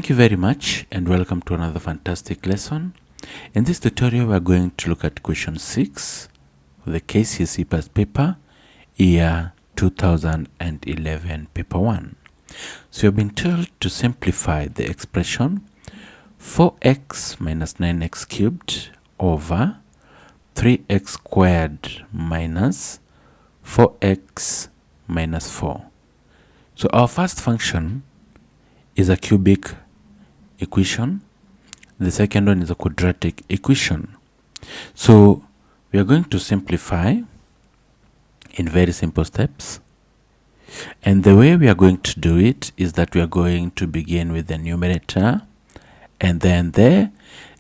Thank you very much and welcome to another fantastic lesson. In this tutorial we are going to look at question 6 for the KCSE past paper year 2011 paper 1. So you've been told to simplify the expression 4x minus 9x cubed over 3x squared minus 4x minus 4. So our first function is a cubic equation. The second one is a quadratic equation. So we are going to simplify in very simple steps. And the way we are going to do it is that we are going to begin with the numerator and then the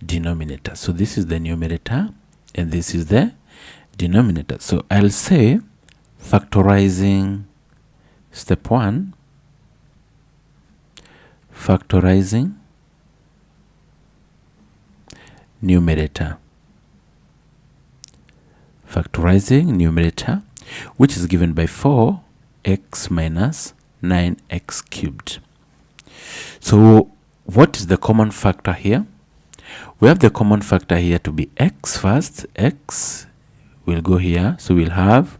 denominator. So this is the numerator and this is the denominator. So I'll say factorizing step 1, factorizing numerator, factorizing numerator, which is given by 4x minus 9x cubed. So what is the common factor here? We have the common factor here to be x first. X will go here, so we'll have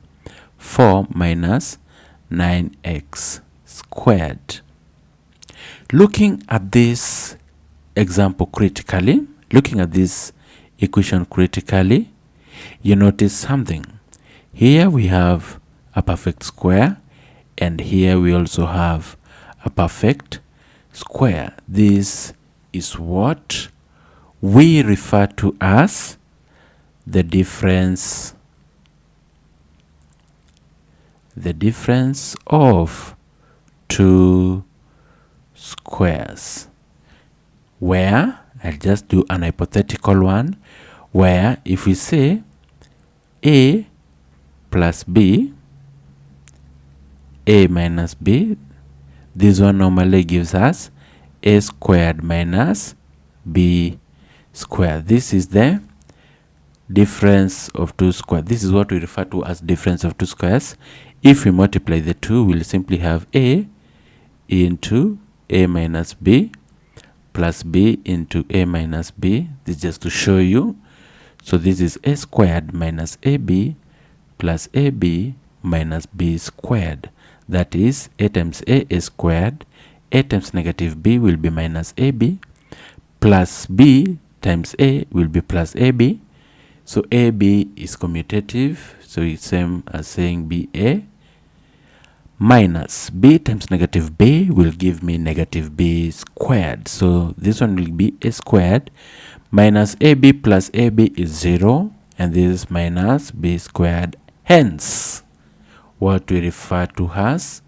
4 minus 9x squared. Looking at this example critically, looking at this equation critically, you notice something. Here we have a perfect square and here we also have a perfect square. This is what we refer to as the difference of two squares, where I'll just do an hypothetical one where if we say a plus b, a minus b, this one normally gives us a squared minus b squared. This is the difference of two squares. This is what we refer to as difference of two squares. If we multiply the two, we'll simply have a into a minus b plus b into a minus b. This is just to show you. So this is a squared minus ab plus ab minus b squared. That is a times a is squared. A times negative b will be minus ab plus b times a will be plus ab. So ab is commutative, so it's same as saying ba minus b times negative b will give me negative b squared. So this one will be a squared minus ab plus ab is 0 and this is minus b squared, hence what we refer to as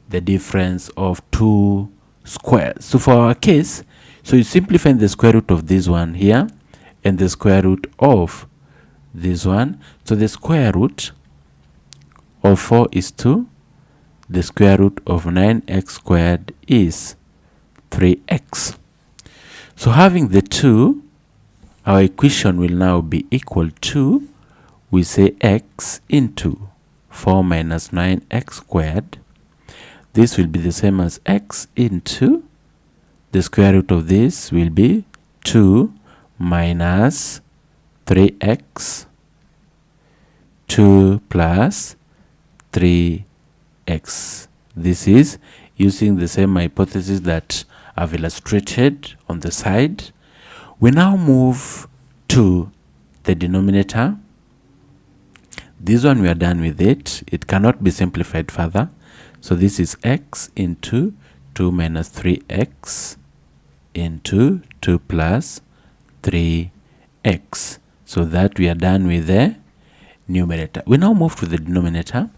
the difference of two squares. So for our case, so you simplify the square root of this one here and the square root of this one. So the square root of 4 is 2. The square root of 9x squared is 3x. So having the 2, our equation will now be equal to, we say x into 4 minus 9x squared. This will be the same as x into the square root of this will be 2 minus 3x, 2 plus 3x. This is using the same hypothesis that I've illustrated on the side. We now move to the denominator. This one we are done with it. It cannot be simplified further. So this is x into 2 minus 3x into 2 plus 3x. So that we are done with the numerator. We now move to the denominator.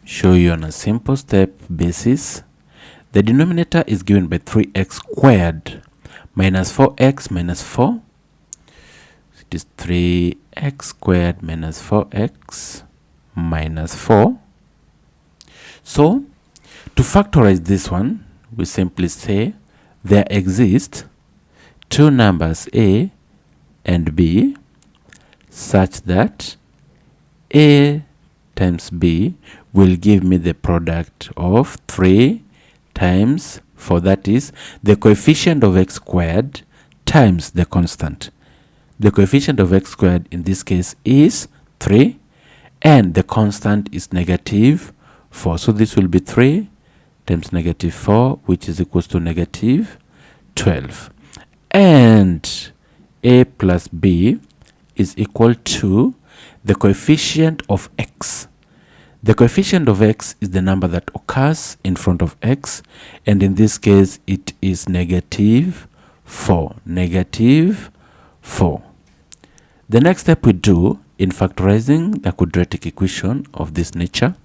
Show you on a simple step basis. The denominator is given by 3x squared minus 4x minus 4. It is 3x squared minus 4x minus 4. So to factorize this one, we simply say there exist two numbers a and b such that a times b will give me the product of 3 times 4. That is the coefficient of x squared times the constant. The coefficient of x squared in this case is 3 and the constant is negative 4. So this will be 3 times negative 4, which is equals to negative 12. And a plus b is equal to the coefficient of x. The coefficient of x is the number that occurs in front of x, and in this case it is negative 4. Negative 4. The next step we do in factorizing the quadratic equation of this nature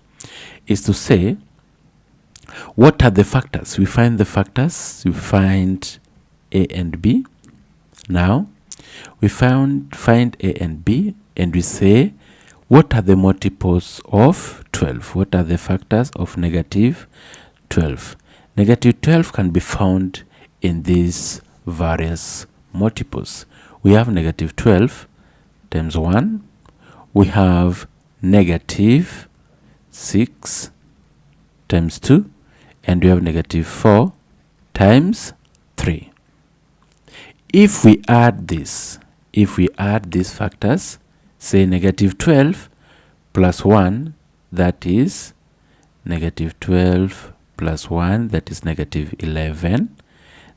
is to say, what are the factors? We find the factors. We find a and b. Now we find a and b, and we say, what are the multiples of 12? What are the factors of negative 12? Negative 12 can be found in these various multiples. We have negative 12 times 1. We have negative 6 times 2. And we have negative 4 times 3. If we add these factors, say negative 12 plus 1, that is negative 12 plus 1, that is negative 11.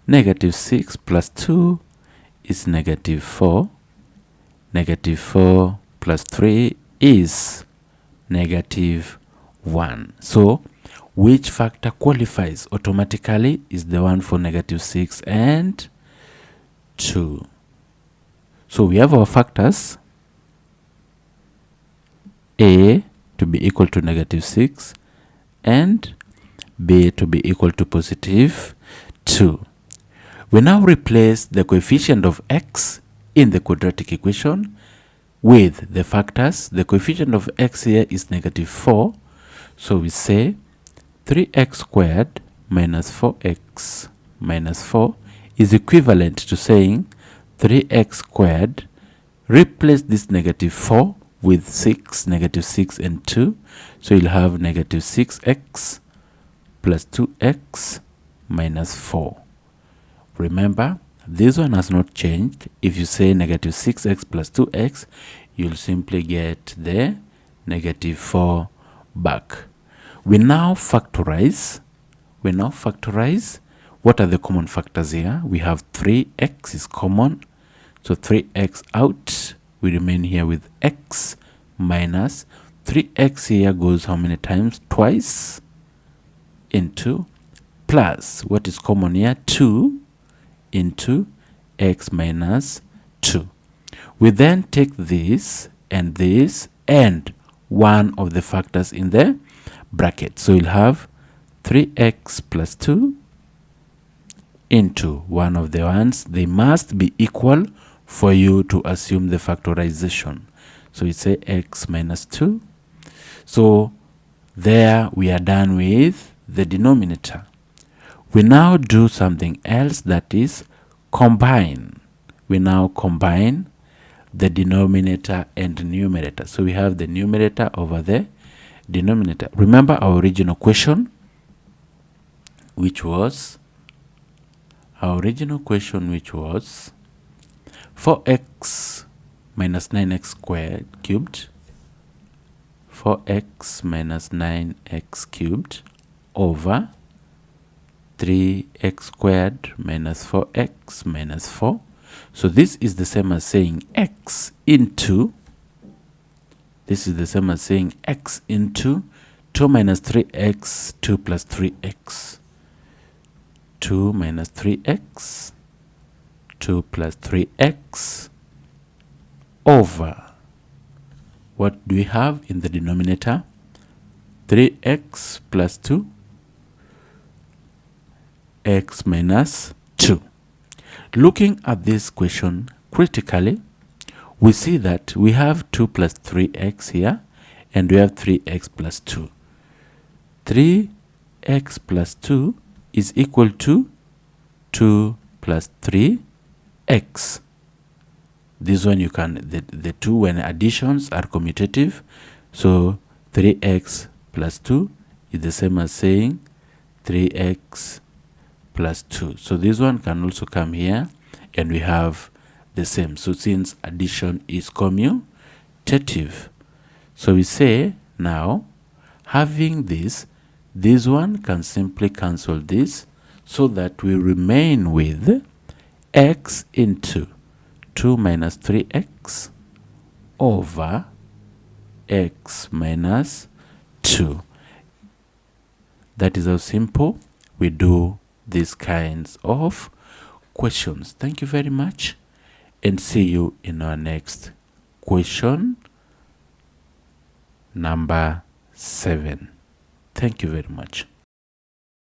Negative 6 plus 2 is negative 4. Negative 4 plus 3 is negative 1. So which factor qualifies automatically is the one for negative 6 and 2. So we have our factors, a to be equal to negative 6 and b to be equal to positive 2. We now replace the coefficient of x in the quadratic equation with the factors. The coefficient of x here is negative 4. So we say 3x squared minus 4x minus 4 is equivalent to saying 3x squared, replace this negative 4 with 6, negative 6 and 2. So you'll have negative 6x plus 2x minus 4. Remember, this one has not changed. If you say negative 6x plus 2x, you'll simply get the negative 4 back. We now factorize. What are the common factors here? We have 3x is common. So 3x out. We remain here with x minus 3x here goes how many times? Twice. Into plus, what is common here? 2 into x minus 2. We then take this and one of the factors in the bracket. So you'll have 3x plus 2 into one of the ones. They must be equal for you to assume the factorization. So you say x minus 2. So there we are done with the denominator. We now do something else, that is combine. We now combine the denominator and numerator. So we have the numerator over the denominator. Remember our original question, which was 4x minus 9x squared cubed, 4x minus 9x cubed over 3x squared minus 4x minus 4. So this is the same as saying x into, 2 minus 3x, 2 plus 3x, 2 minus 3x, 2 plus 3x over, what do we have in the denominator? 3x plus 2, x minus 2. Looking at this question critically, we see that we have 2 plus 3x here, and we have 3x plus 2. 3x plus 2 is equal to 2 plus 3x. This one you can, the two when additions are commutative, so 3x plus 2 is the same as saying 3x plus 2. So this one can also come here and we have the same. So since addition is commutative, so we say now having this one can simply cancel this, so that we remain with x into 2 minus 3x over x minus 2. That is how simple we do these kinds of questions. Thank you very much, and see you in our next question number 7. Thank you very much.